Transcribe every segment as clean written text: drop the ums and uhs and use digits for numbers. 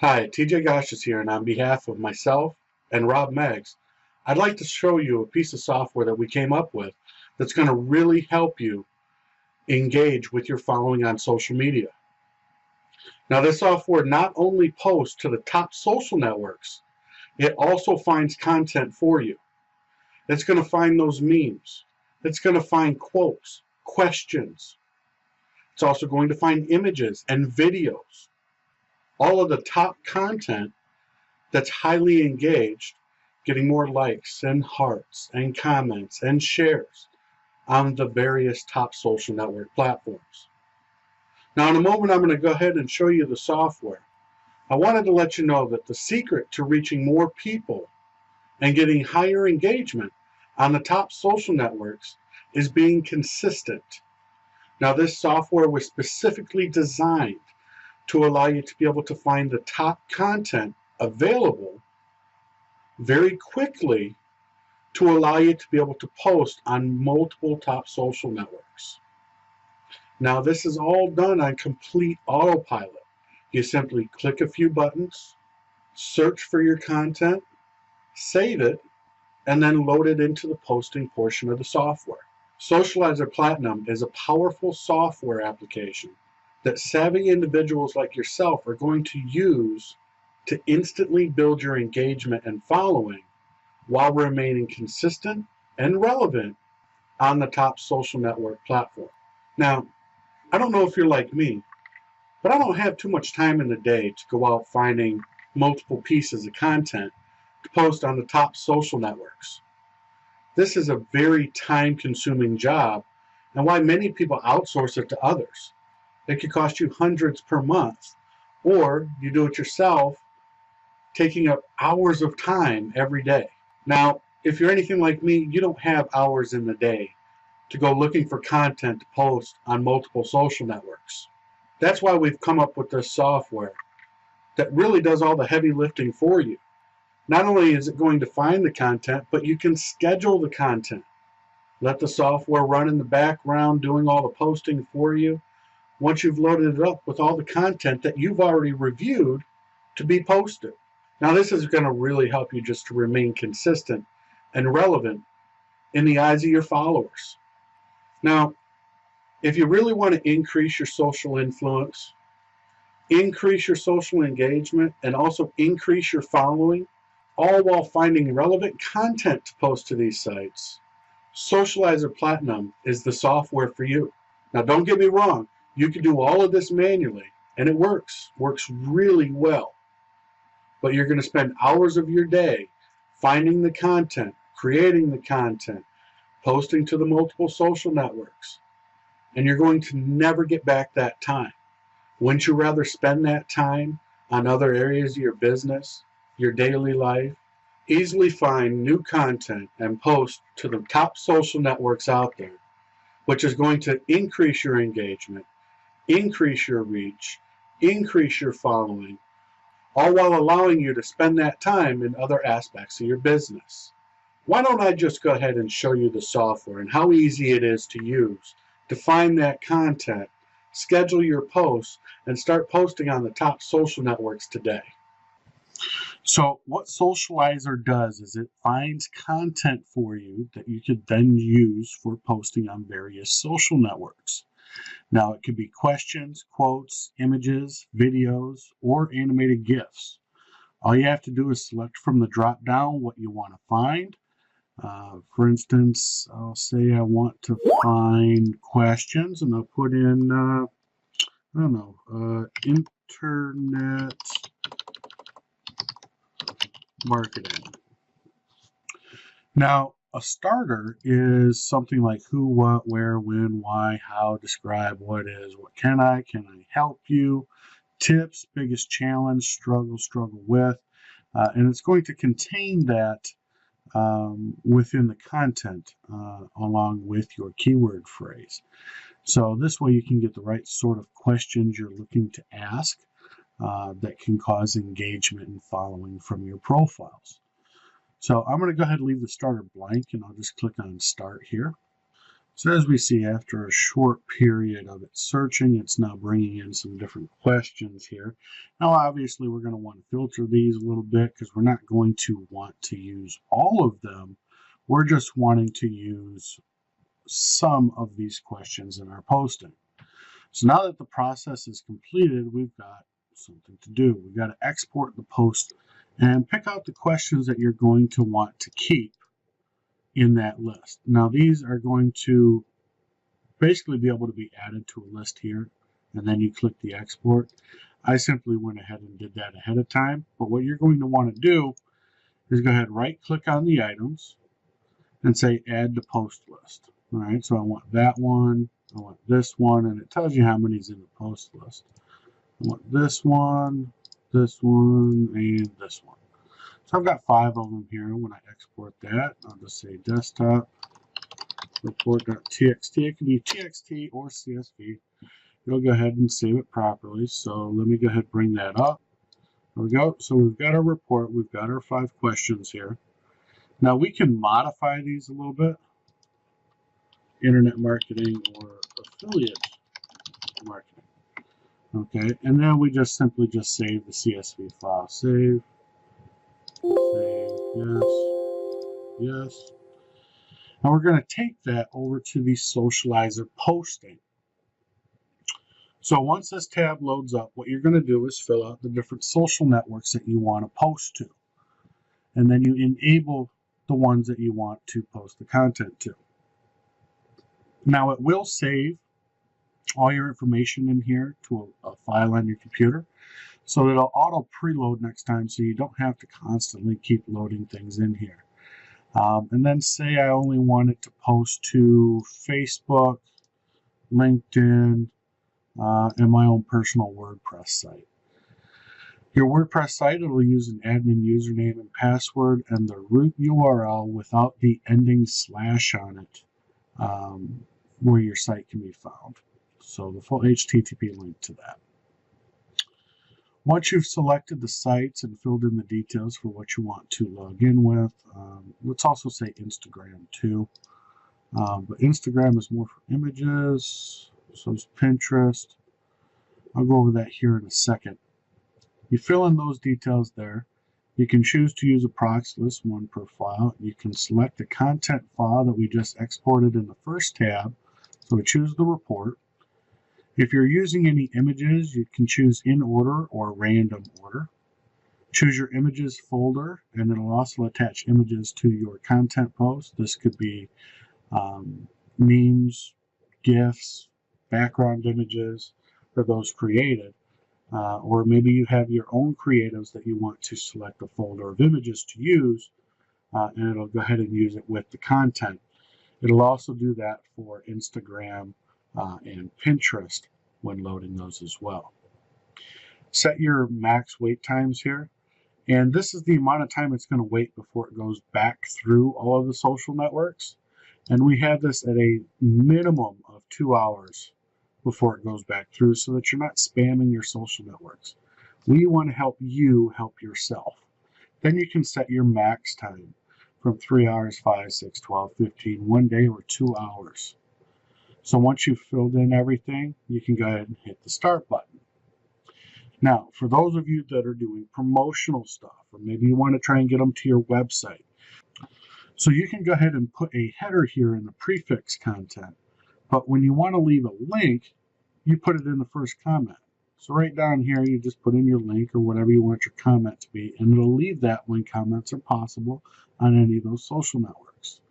Hi, TJ Gosh is here, and on behalf of myself and Rob Meggs, I'd like to show you a piece of software that we came up with that's going to really help you engage with your following on social media. Now, this software not only posts to the top social networks, it also finds content for you. It's going to find those memes. It's going to find quotes, questions. It's also going to find images and videos. All of the top content that's highly engaged, getting more likes and hearts and comments and shares on the various top social network platforms. Now, in a moment, I'm going to go ahead and show you the software. I wanted to let you know that the secret to reaching more people and getting higher engagement on the top social networks is being consistent. Now, this software was specifically designed to allow you to be able to find the top content available very quickly to allow you to be able to post on multiple top social networks. Now, this is all done on complete autopilot. You simply click a few buttons, search for your content, save it, and then load it into the posting portion of the software. Socializer Platinum is a powerful software application that savvy individuals like yourself are going to use to instantly build your engagement and following while remaining consistent and relevant on the top social network platform. Now, I don't know if you're like me, but I don't have too much time in the day to go out finding multiple pieces of content to post on the top social networks. This is a very time-consuming job, and why many people outsource it to others. It could cost you hundreds per month, or you do it yourself, taking up hours of time every day. Now, if you're anything like me, you don't have hours in the day to go looking for content to post on multiple social networks. That's why we've come up with this software that really does all the heavy lifting for you. Not only is it going to find the content, but you can schedule the content. Let the software run in the background doing all the posting for you once you've loaded it up with all the content that you've already reviewed to be posted. Now, this is going to really help you just to remain consistent and relevant in the eyes of your followers. Now, if you really want to increase your social influence, increase your social engagement, and also increase your following, all while finding relevant content to post to these sites, Socializer Platinum is the software for you. Now, don't get me wrong, you can do all of this manually, and it works really well. But you're going to spend hours of your day finding the content, creating the content, posting to the multiple social networks, and you're going to never get back that time. Wouldn't you rather spend that time on other areas of your business, your daily life? Easily find new content and post to the top social networks out there, which is going to increase your engagement, increase your reach, increase your following, all while allowing you to spend that time in other aspects of your business. Why don't I just go ahead and show you the software and how easy it is to use to find that content, schedule your posts, and start posting on the top social networks today. So what Socializer does is it finds content for you that you could then use for posting on various social networks. Now, it could be questions, quotes, images, videos, or animated GIFs. All you have to do is select from the drop down what you want to find. For instance, I'll say I want to find questions, and I'll put in, internet marketing. Now, a starter is something like who, what, where, when, why, how, describe what is, what can I help you, tips, biggest challenge, struggle with, and it's going to contain that within the content along with your keyword phrase. So this way you can get the right sort of questions you're looking to ask that can cause engagement and following from your profiles. So I'm going to go ahead and leave the starter blank, and I'll just click on Start here. So as we see, after a short period of it searching, it's now bringing in some different questions here. Now, obviously, we're going to want to filter these a little bit because we're not going to want to use all of them. We're just wanting to use some of these questions in our posting. So now that the process is completed, we've got something to do. We've got to export the post and pick out the questions that you're going to want to keep in that list. Now these are going to basically be able to be added to a list here, and then you click the export. I simply went ahead and did that ahead of time, but what you're going to want to do is go ahead and right click on the items and say add to post list. All right, so I want that one, I want this one, and it tells you how many is in the post list. I want this one, and this one. So I've got 5 of them here. When I export that, I'll just say desktop report.txt. It can be txt or CSV. It'll go ahead and save it properly. So let me go ahead and bring that up. There we go. So we've got our report. We've got our 5 questions here. Now we can modify these a little bit. Internet marketing or affiliate marketing. Okay, and then we just simply save the CSV file. Save, yes. Now we're going to take that over to the Socializer posting. So once this tab loads up, what you're going to do is fill out the different social networks that you want to post to. And then you enable the ones that you want to post the content to. Now it will save all your information in here to a file on your computer. So it'll auto preload next time, so you don't have to constantly keep loading things in here. And then say I only wanted to post to Facebook, LinkedIn, and my own personal WordPress site. Your WordPress site, it'll use an admin username and password and the root URL without the ending slash on it, where your site can be found. So the full HTTP link to that. Once you've selected the sites and filled in the details for what you want to log in with, let's also say Instagram too. But Instagram is more for images, so is Pinterest. I'll go over that here in a second. You fill in those details there. You can choose to use a prox list, 1 per file. You can select the content file that we just exported in the first tab. So we choose the report. If you're using any images, you can choose in order or random order. Choose your images folder, and it'll also attach images to your content post. This could be memes, GIFs, background images for those created. Or maybe you have your own creatives that you want to select a folder of images to use, and it'll go ahead and use it with the content. It'll also do that for Instagram and Pinterest when loading those as well. Set your max wait times here, and this is the amount of time it's going to wait before it goes back through all of the social networks, and we have this at a minimum of 2 hours before it goes back through, so that you're not spamming your social networks. We want to help you help yourself. Then you can set your max time from 3 hours, 5, 6, 12, 15, 1 day, or 2 hours. So once you've filled in everything, you can go ahead and hit the start button. Now, for those of you that are doing promotional stuff, or maybe you want to try and get them to your website, so you can go ahead and put a header here in the prefix content. But when you want to leave a link, you put it in the first comment. So right down here, you just put in your link or whatever you want your comment to be, and it'll leave that when comments are possible on any of those social networks.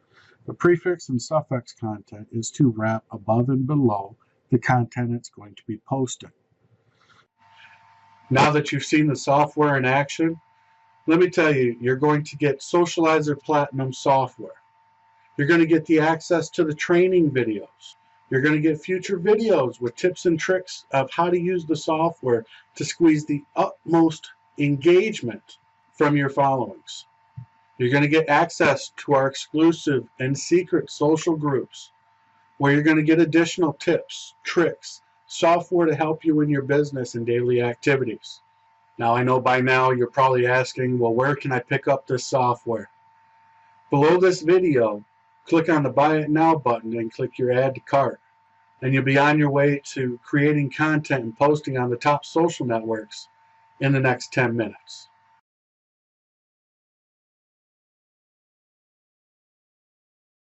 The prefix and suffix content is to wrap above and below the content it's going to be posted. Now that you've seen the software in action, let me tell you, you're going to get Socializer Platinum software. You're going to get the access to the training videos. You're going to get future videos with tips and tricks of how to use the software to squeeze the utmost engagement from your followings. You're going to get access to our exclusive and secret social groups where you're going to get additional tips, tricks, software to help you in your business and daily activities. Now, I know by now you're probably asking, well, where can I pick up this software? Below this video, click on the Buy It Now button and click your Add to Cart. And you'll be on your way to creating content and posting on the top social networks in the next 10 minutes.